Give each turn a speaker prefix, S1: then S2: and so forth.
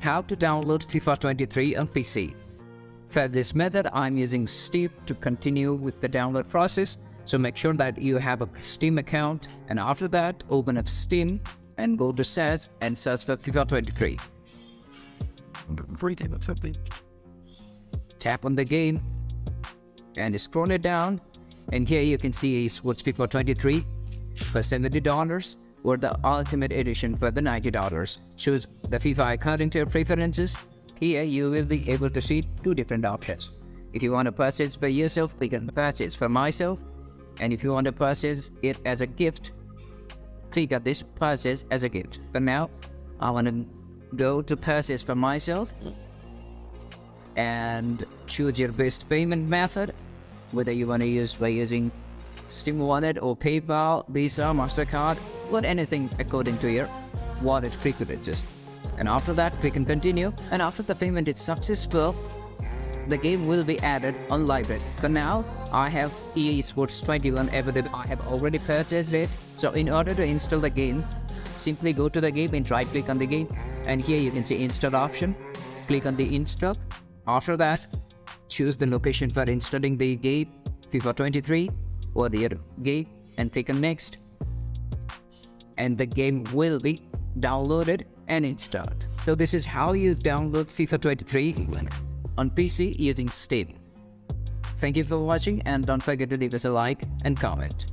S1: how to download FIFA 23 on PC. For this method, I'm using Steam to continue with the download process. So make sure that you have a Steam account, and after that, open up Steam and go to search and search for FIFA 23. Tap on the game and scroll it down, and here you can see eSports FIFA 23 for $70 or the Ultimate Edition for the $90. Choose the FIFA according to your preferences. Here you will be able to see two different options. If you want to purchase for yourself, click on purchase for myself, and if you want to purchase it as a gift, click on this purchase as a gift. But now I want to go to purchase for myself and choose your best payment method, whether you want to use by using Steam Wallet or PayPal, Visa, MasterCard, or anything according to your wallet preferences. And after that, click on continue, and after the payment is successful, the game will be added on library. For now, I have EA Sports 21 available. I have already purchased it. So in order to install the game, simply go to the game and right click on the game, and here you can see install option. Click on the install. After that, choose the location for installing the game, FIFA 23 or the game, and click on next, and the game will be downloaded and installed. So this is how you download FIFA 23 on PC using Steam. Thank you for watching, and don't forget to leave us a like and comment.